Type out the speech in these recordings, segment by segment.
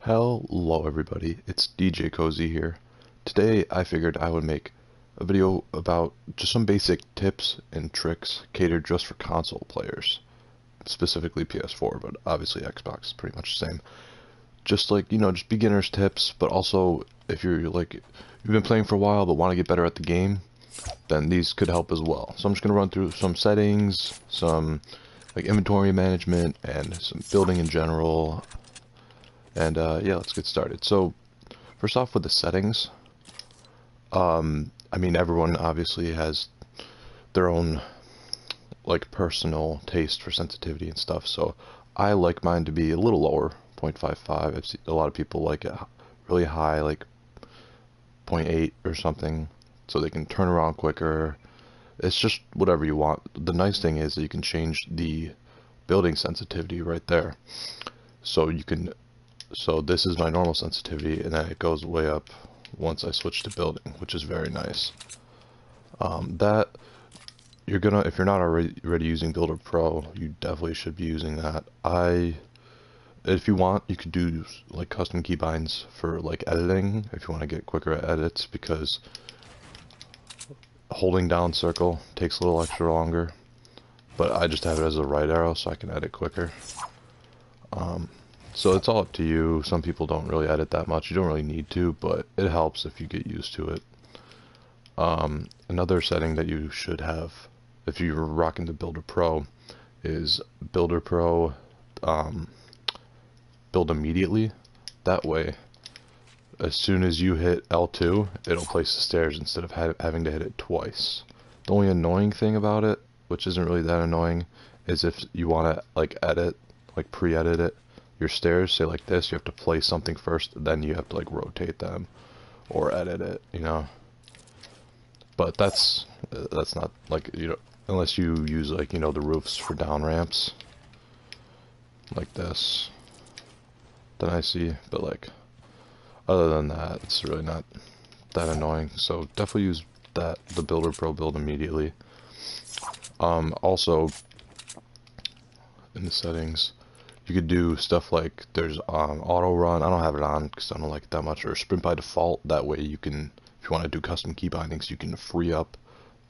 Hello everybody, it's Djkoszy here. Today I figured I would make a video about just some basic tips and tricks catered just for console players. Specifically PS4, but obviously Xbox is pretty much the same. Just like, just beginner's tips, but also if you're like, you've been playing for a while but want to get better at the game, then these could help as well. So I'm just going to run through some settings, some like inventory management, and some building in general. And yeah, let's get started. So first off with the settings, I mean everyone obviously has their own like personal taste for sensitivity and stuff. So I like mine to be a little lower, 0.55. I've seen a lot of people like it really high, like 0.8 or something, so they can turn around quicker. It's just whatever you want. The nice thing is that you can change the building sensitivity right there. So you can. So this is my normal sensitivity, and then it goes way up once I switch to building, which is very nice. That you're gonna, if you're not already using Builder Pro, you definitely should be using that. If you want, you could do like custom keybinds for like editing if you want to get quicker at edits, because holding down circle takes a little extra longer. But I just have it as a right arrow so I can edit quicker. So it's all up to you. Some people don't really edit that much. You don't really need to, but it helps if you get used to it. Another setting that you should have if you're rocking the Builder Pro is Builder Pro build immediately. That way, as soon as you hit L2, it'll place the stairs instead of having to hit it twice. The only annoying thing about it, which isn't really that annoying, is if you want to like edit, like pre-edit it, your stairs, say like this, you have to place something first, then you have to like rotate them or edit it, But that's not like, unless you use like, the roofs for down ramps, like this, then I see. But like, other than that, it's really not that annoying. So definitely use the Builder Pro build immediately. Also, in the settings, you could do stuff like there's auto run. I don't have it on because I don't like it that much, or sprint by default. That way you can, if you want to do custom key bindings, you can free up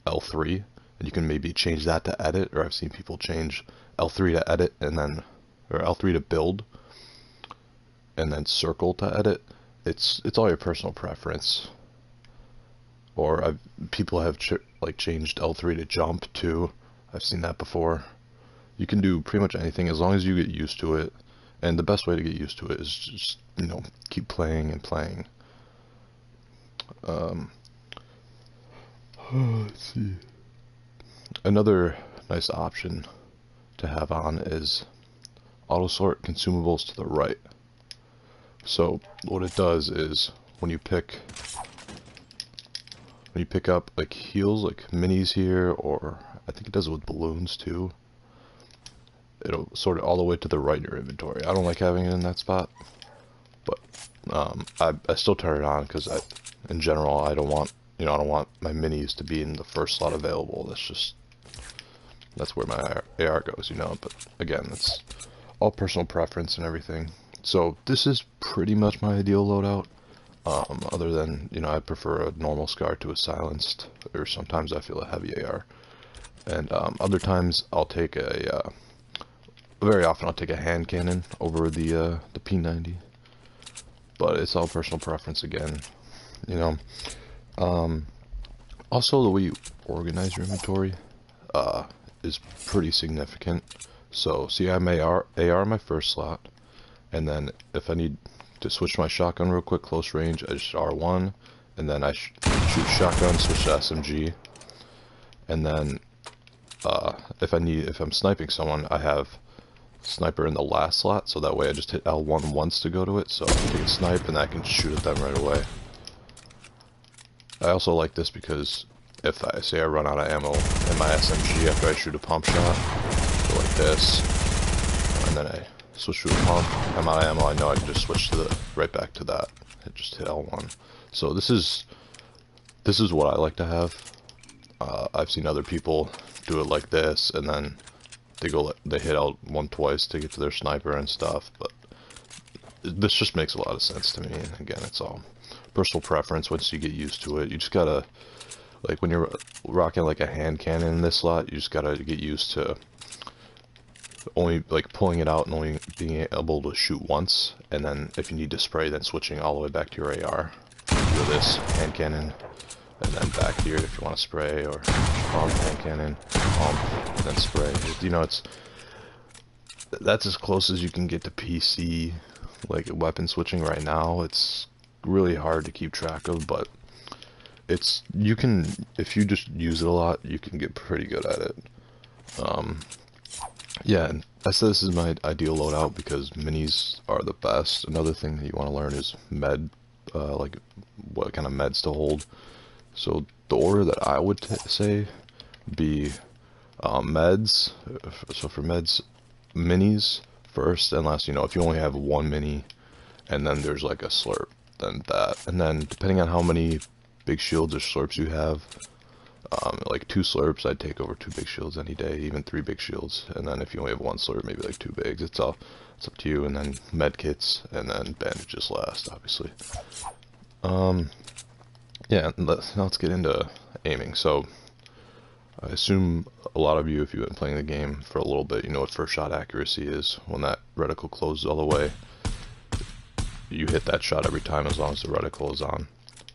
L3, and you can maybe change that to edit. Or I've seen people change L3 to edit, and then, or L3 to build, and then circle to edit. It's all your personal preference. Or people have like changed L3 to jump too. I've seen that before. You can do pretty much anything as long as you get used to it. And the best way to get used to it is just, keep playing and playing. Let's see. Another nice option to have on is auto sort consumables to the right. So what it does is when you pick up like heals, like minis here, or I think it does it with balloons too, it'll sort it all the way to the right in your inventory. I don't like having it in that spot, but I still turn it on because in general, I don't want I don't want my minis to be in the first slot available. That's where my AR goes, But again, it's all personal preference and everything. So this is pretty much my ideal loadout. Other than I prefer a normal SCAR to a silenced, or sometimes I feel a heavy AR, and other times I'll take very often I'll take a hand cannon over the P90, but it's all personal preference again, Also, the way you organize your inventory is pretty significant. So see, I'm AR in my first slot, and then if I need to switch my shotgun real quick, close range, I just R1, and then I shoot shotgun, switch to SMG, and then if I'm sniping someone, I have sniper in the last slot, so that way I just hit L1 once to go to it, so I can take a snipe and I can shoot at them right away. I also like this because if I say I run out of ammo in my SMG after I shoot a pump shot, go like this, and then I switch to a pump, I'm out of ammo, I know I can just switch to right back to that. Just hit L1. So this is what I like to have. I've seen other people do it like this, and then they hit L1 twice to get to their sniper and stuff, but this just makes a lot of sense to me. And again, it's all personal preference. Once you get used to it, you just gotta, like when you're rocking like a hand cannon in this slot, you just gotta get used to only like pulling it out and only being able to shoot once, and then if you need to spray, then switching all the way back to your AR with this hand cannon, and then back here if you want to spray, or pump, hand cannon, pump, and then spray. You know, that's as close as you can get to PC like weapon switching right now. It's really hard to keep track of, but you can, if you just use it a lot, you can get pretty good at it. Yeah, and I said this is my ideal loadout because minis are the best. Another thing that you want to learn is like what kind of meds to hold. So the order that I would say be meds. So for meds, minis first and last. You know, if you only have one mini, and then there's like a slurp, then that, and then depending on how many big shields or slurps you have. Like 2 slurps, I'd take over 2 big shields any day, even 3 big shields. And then if you only have 1 slurp, maybe like 2 bigs. It's up to you. And then med kits, and then bandages last, obviously. Yeah, now let's get into aiming. So I assume a lot of you, if you've been playing the game for a little bit, you know what first shot accuracy is. When that reticle closes all the way, you hit that shot every time as long as the reticle is on,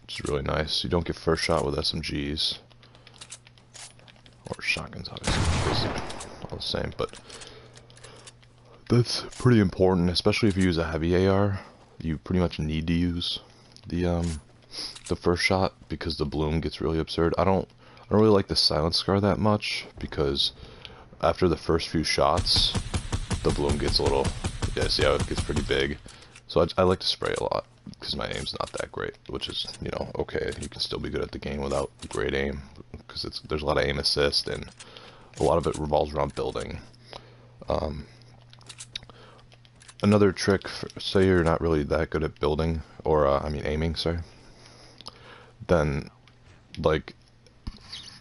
which is really nice. You don't get first shot with SMGs. Or shotguns, obviously, basically all the same, but that's pretty important, especially if you use a heavy AR. You pretty much need to use the first shot because the bloom gets really absurd. I don't really like the silent scar that much because after the first few shots, the bloom gets a little, yeah, see how it gets pretty big. So I like to spray a lot because my aim's not that great, which is, you know, okay. You can still be good at the game without great aim because there's a lot of aim assist and a lot of it revolves around building. Another trick, say you're not really that good at building, or I mean aiming, sorry, then like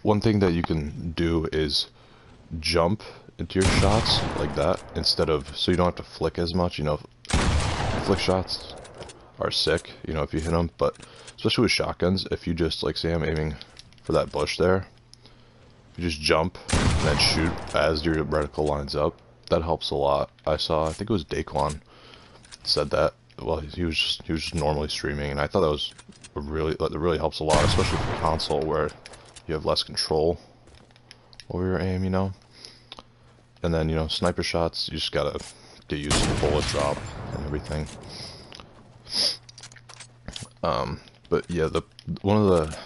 one thing that you can do is jump into your shots like that instead of, so you don't have to flick as much. You know, flick shots are sick, you know, if you hit them, but especially with shotguns, if you just, like, say I'm aiming for that bush there, you just jump and then shoot as your reticle lines up. That helps a lot. I think it was Djkoszy said that. Well, he was just normally streaming, and I thought that really helps a lot, especially for console where you have less control over your aim, you know. And then, you know, sniper shots, you just gotta get used to the bullet drop and everything. But yeah, one of the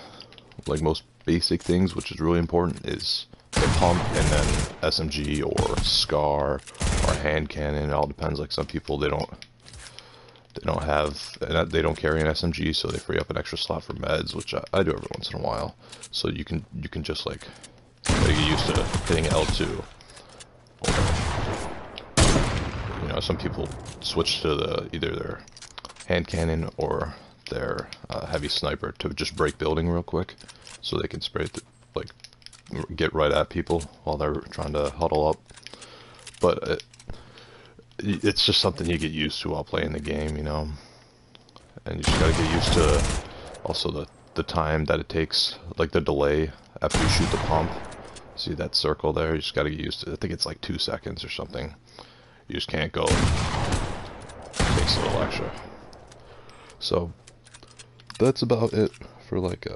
like most basic things, which is really important, is the pump, and then SMG or SCAR or hand cannon. It all depends. Like some people, they don't carry an SMG, so they free up an extra slot for meds, which I do every once in a while. So you can just like get used to hitting L2. Or, you know, some people switch to either their hand cannon or their heavy sniper to just break building real quick, so they can spray like get right at people while they're trying to huddle up. But it's just something you get used to while playing the game, you know. And you just gotta get used to also the time that it takes, like the delay after you shoot the pump. See that circle there? You just gotta get used to it. I think it's like 2 seconds or something. You just can't go. It takes a little extra. So that's about it for like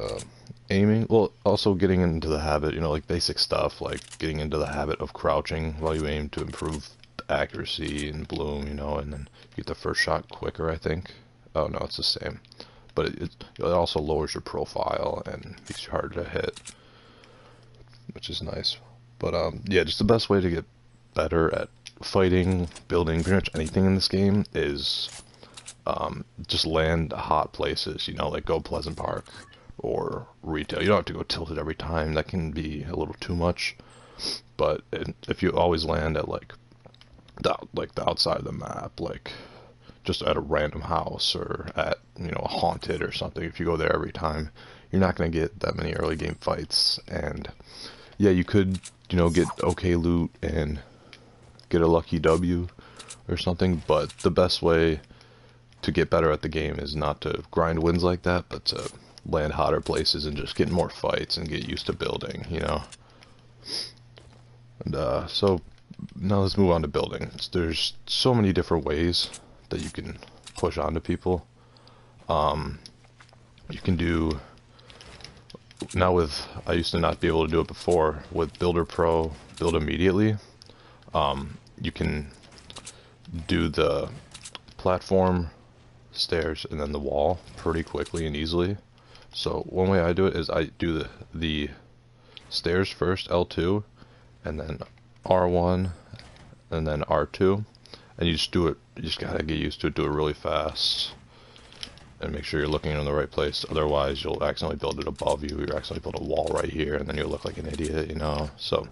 aiming. Well, also getting into the habit, you know, like basic stuff, like getting into the habit of crouching while you aim to improve the accuracy and bloom, you know, and then you get the first shot quicker, I think. Oh no, it's the same, but it also lowers your profile and makes you harder to hit, which is nice. But yeah, just the best way to get better at fighting, building, pretty much anything in this game is just land hot places, you know, like go Pleasant Park or retail. You don't have to go tilted every time. That can be a little too much. But if you always land at like the outside of the map, like just at a random house or at, you know, a haunted or something, if you go there every time, you're not going to get that many early game fights. And yeah, you could, you know, get okay loot and get a lucky W or something, but the best way to get better at the game is not to grind wins like that, but to land hotter places and just get more fights and get used to building, you know. And so now let's move on to building. There's so many different ways that you can push onto people. You can do now with, I used to not be able to do it before, with Builder Pro, build immediately. You can do the platform, stairs, and then the wall pretty quickly and easily. So one way I do it is I do the stairs first, L2, and then R1, and then R2, and you just do it. You just gotta get used to it. Do it really fast, and make sure you're looking in the right place. Otherwise, you'll accidentally build it above you. You'll accidentally build a wall right here, and then you'll look like an idiot, you know. So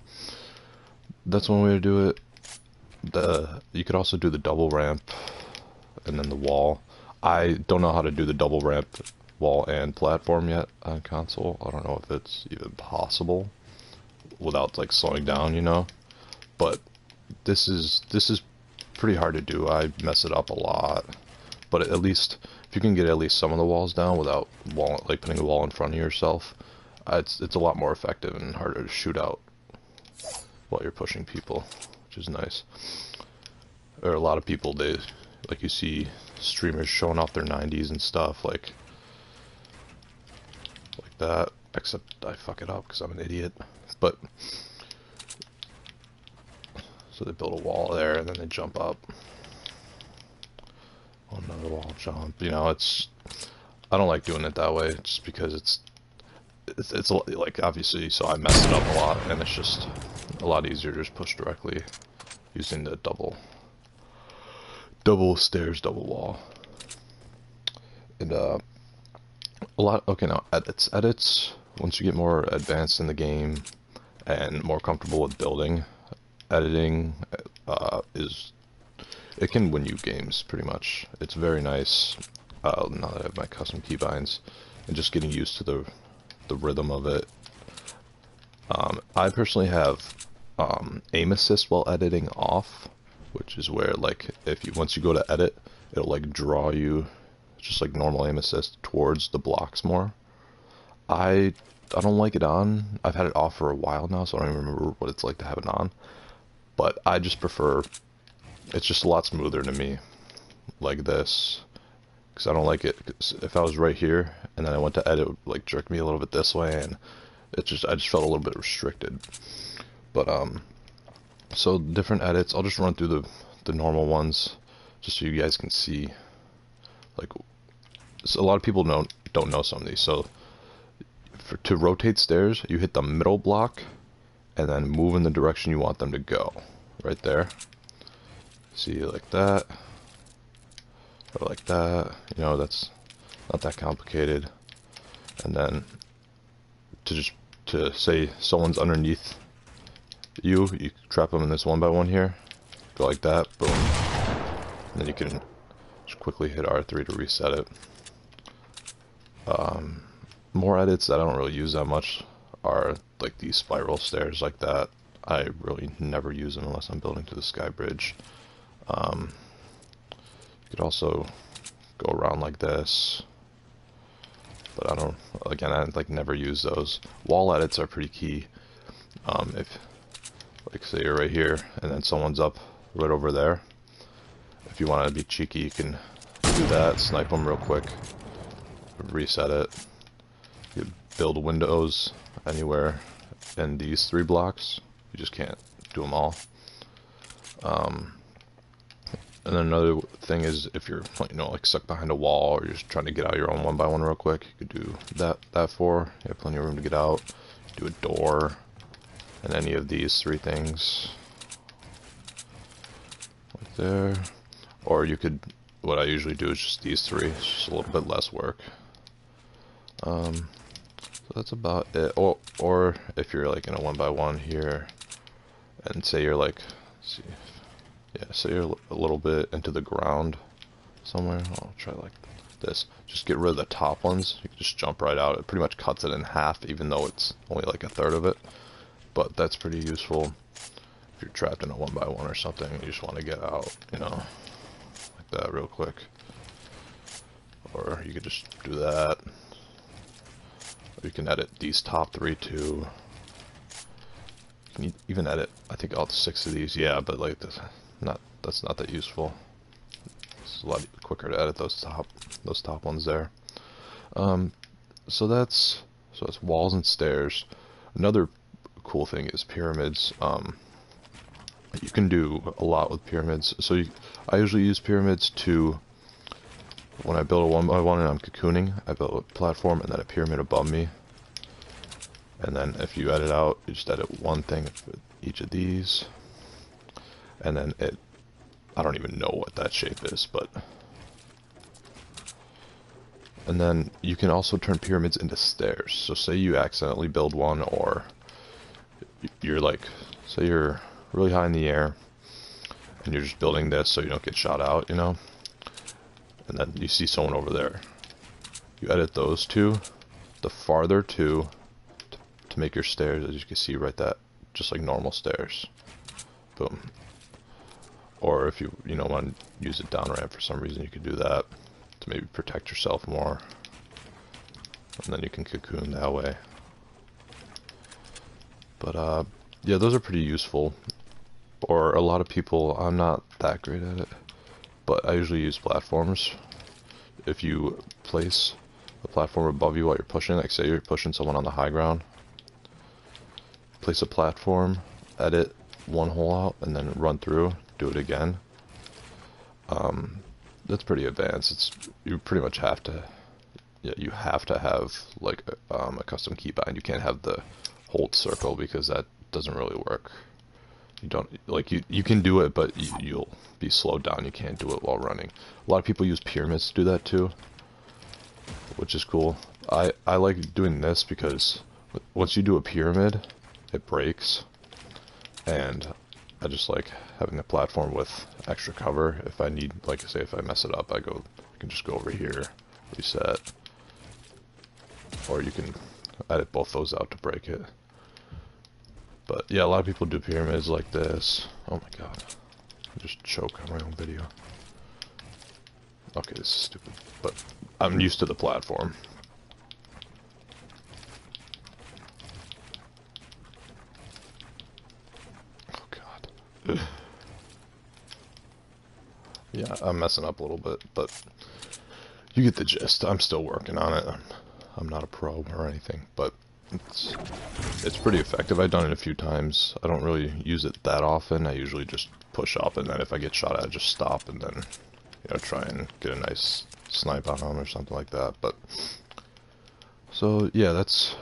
that's one way to do it. You could also do the double ramp, and then the wall. I don't know how to do the double ramp, wall, and platform yet on console. I don't know if it's even possible without like slowing down, you know. But this is pretty hard to do. I mess it up a lot, but at least if you can get at least some of the walls down without like putting a wall in front of yourself, it's a lot more effective and harder to shoot out while you're pushing people, which is nice. Or a lot of people, they like, you see streamers showing off their 90s and stuff like that, except I fuck it up because I'm an idiot. But so they build a wall there and then they jump up, another wall jump, you know. I don't like doing it that way just because it's like, obviously, so I mess it up a lot, and it's just a lot easier to just push directly using the double stairs, double wall. And okay, now edits, once you get more advanced in the game and more comfortable with building, editing it can win you games pretty much. It's very nice now that I have my custom keybinds and just getting used to the rhythm of it. I personally have aim assist while editing off, which is where, like, once you go to edit, it'll like draw you just like normal aim assist towards the blocks more. I don't like it on. I've had it off for a while now, so I don't even remember what it's like to have it on. But I just prefer, it's just a lot smoother to me, like this, because I don't like it. If I was right here and then I went to edit, it would like jerk me a little bit this way, and I just felt a little bit restricted. But so different edits, I'll just run through the normal ones just so you guys can see. Like, so a lot of people don't know some of these. So to rotate stairs, you hit the middle block and then move in the direction you want them to go, right there. See, like that, or like that, you know. That's not that complicated. And then to say someone's underneath you trap them in this 1x1 here, go like that, boom, and then you can just quickly hit R3 to reset it. More edits that I don't really use that much are like these spiral stairs like that. I really never use them unless I'm building to the sky bridge. You could also go around like this, but I like never use those. Wall edits are pretty key. If, like, say you're right here and then someone's up right over there, if you want to be cheeky, you can do that, snipe them real quick, reset it. You build windows anywhere in these 3 blocks. You just can't do them all. And then another thing is, if you're, you know, like stuck behind a wall, or you're just trying to get out your own 1x1 real quick, you could do that for. You have plenty of room to get out. Do a door, and any of these 3 things, like there. Or you could, what I usually do is just these 3. It's just a little bit less work. So that's about it. Or if you're like in a 1x1 here, and say you're like, let's see, yeah, say you're a little bit into the ground somewhere. I'll try like this. Just get rid of the top ones. You can just jump right out. It pretty much cuts it in half, even though it's only like a third of it. But that's pretty useful if you're trapped in a 1x1 or something. You just want to get out, you know, like that real quick. or you could just do that. Or you can edit these top 3 too. You can even edit, I think, all 6 of these. Yeah, but like that's not that useful. It's a lot quicker to edit those top ones there. So that's walls and stairs. Another cool thing is pyramids. You can do a lot with pyramids. So I usually use pyramids to, when I build a 1x1 and I'm cocooning, I build a platform and then a pyramid above me. And then if you edit out, you just edit one thing for each of these. And then I don't even know what that shape is, but... And then you can also turn pyramids into stairs. So say you accidentally build one, or you're like, say you're really high in the air and you're just building this so you don't get shot out, you know? And then you see someone over there. You edit those two, the farther two, to make your stairs, as you can see right, that just like normal stairs. Boom. Or if you want to use a down ramp for some reason, you could do that to maybe protect yourself more. And then you can cocoon that way. But yeah, those are pretty useful. Or a lot of people, I'm not that great at it, but I usually use platforms. If you place a platform above you while you're pushing, like say you're pushing someone on the high ground, place a platform, edit one hole out, and then run through, do it again. That's pretty advanced. You pretty much have to, yeah, you have to have like a custom keybind. You can't have the hold circle because that doesn't really work. You don't, like, you can do it, but you'll be slowed down. You can't do it while running. A lot of people use pyramids to do that too, which is cool. I like doing this because once you do a pyramid, it breaks, and I just like having a platform with extra cover. If I need, like, say if I mess it up, I can just go over here, reset, or you can edit both those out to break it. But yeah, a lot of people do pyramids like this. Oh my god, I just choke on my own video. Okay, this is stupid, but I'm used to the platform. Oh god. Yeah, I'm messing up a little bit, but you get the gist. I'm still working on it. I'm not a pro or anything, but it's pretty effective. I've done it a few times. I don't really use it that often. I usually just push up, and then if I get shot at, I just stop and then, try and get a nice snipe on them or something like that. But so yeah, that's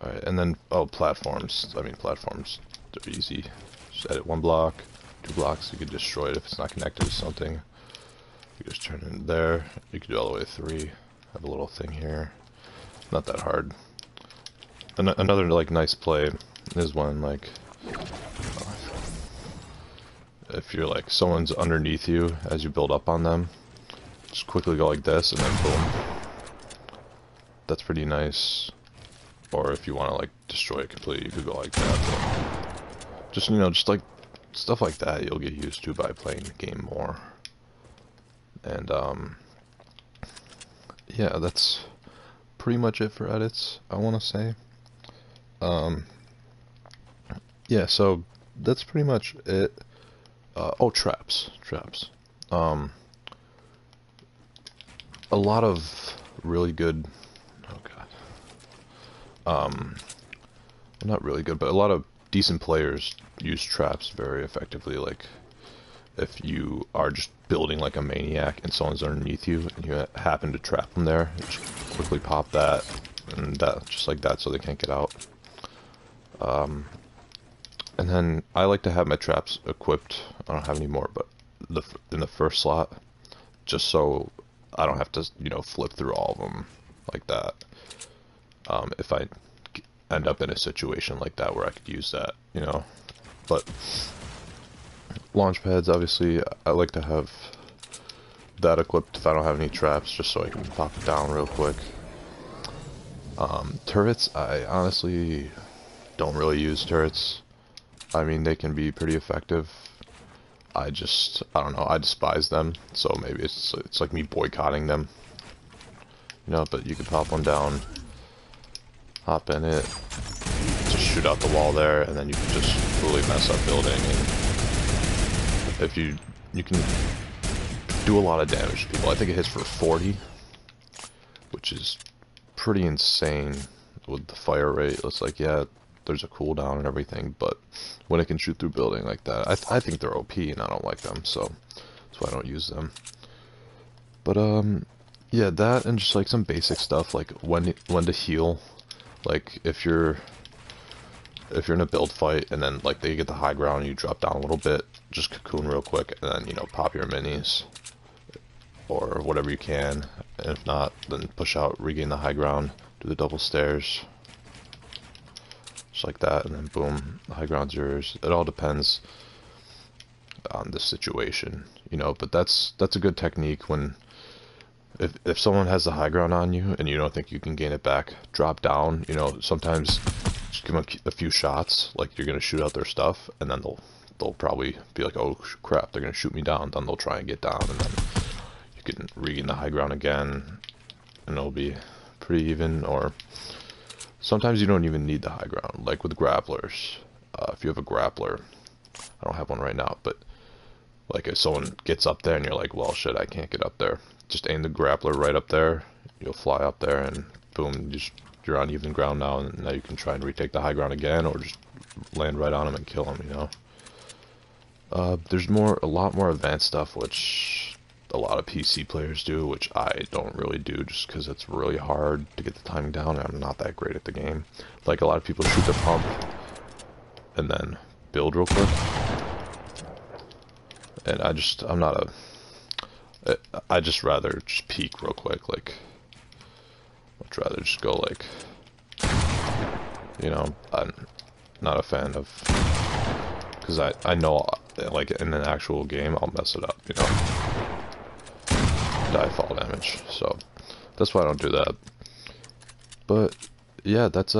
all right. And then platforms. I mean, platforms, they're easy. Just edit one block, 2 blocks. You can destroy it if it's not connected to something. You just turn it in there. You can do all the way to 3. Have a little thing here. Not that hard. Another like nice play is when, like, if you're like someone's underneath you as you build up on them, just quickly go like this and then boom. That's pretty nice. Or if you want to like destroy it completely, you could go like that. But just just like stuff like that, you'll get used to by playing the game more. And yeah, that's pretty much it for edits, I want to say. Yeah, so that's pretty much it. Oh, traps. A lot of really good, oh god, not really good, but a lot of decent players use traps very effectively. Like, if you are just building like a maniac and someone's underneath you and you happen to trap them there, you just quickly pop that, and that, just like that, so they can't get out. And then I like to have my traps equipped. I don't have any more, but in the first slot, just so I don't have to, flip through all of them like that. If I end up in a situation like that where I could use that, But launch pads, obviously, I like to have that equipped if I don't have any traps, just so I can pop it down real quick. Turrets, I honestly don't really use turrets. I mean, they can be pretty effective. I don't know, I despise them, so maybe it's like me boycotting them. you know, but you can pop one down, hop in it, just shoot out the wall there, and then you can just really mess up building. And if you can do a lot of damage to people. I think it hits for 40, which is pretty insane with the fire rate. It's like, yeah, there's a cooldown and everything, but when it can shoot through building like that, I think they're OP, and I don't like them, so that's why I don't use them. But yeah, that and just like some basic stuff like when to heal. Like if you're in a build fight and then like they get the high ground and you drop down a little bit, just cocoon real quick and then, you know, pop your minis or whatever you can. And if not, then push out, regain the high ground, do the double stairs. Just like that, and then boom, the high ground's yours. It all depends on the situation, you know, but that's a good technique when if someone has the high ground on you and you don't think you can gain it back, drop down, you know, sometimes just give them a few shots, like you're gonna shoot out their stuff, and then they'll probably be like, oh crap, they're gonna shoot me down, then they'll try and get down, and then you can regain the high ground again, and it'll be pretty even. Or sometimes you don't even need the high ground, like with grapplers. If you have a grappler, I don't have one right now, but like if someone gets up there and you're like, well shit, I can't get up there, just aim the grappler right up there, you'll fly up there and boom, you're on even ground now, and now you can try and retake the high ground again, or just land right on them and kill them, you know. There's a lot more advanced stuff, which a lot of PC players do, which I don't really do, just because it's really hard to get the timing down, and I'm not that great at the game. Like, a lot of people shoot the pump, and then build real quick. And I just rather just peek real quick, like, I'd rather just go like, you know, I'm not a fan of, because I know, like, in an actual game, I'll mess it up, you know, die fall damage, so that's why I don't do that. But yeah, that's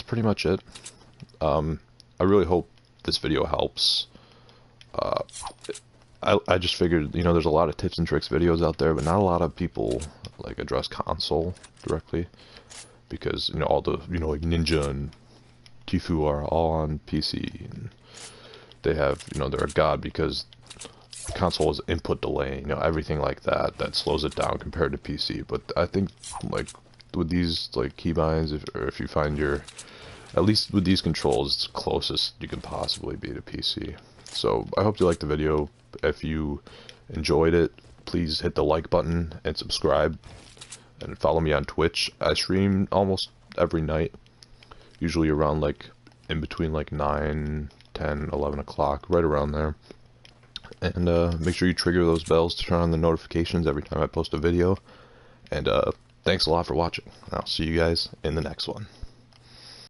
pretty much it. I really hope this video helps. I just figured, you know, there's a lot of tips and tricks videos out there, but not a lot of people like address console directly, because, you know, all the, you know, like Ninja and Tifu are all on PC, and they have, you know, they're a god because console is input delay, you know, everything like that slows it down compared to PC. But I think, like, with these like keybinds, if you find at least with these controls, it's the closest you can possibly be to PC. So I hope you liked the video. If you enjoyed it, please hit the like button and subscribe, and follow me on Twitch. I stream almost every night, usually around like in between like 9, 10, 11 o'clock, right around there. And make sure you trigger those bells to turn on the notifications every time I post a video. And thanks a lot for watching. I'll see you guys in the next one.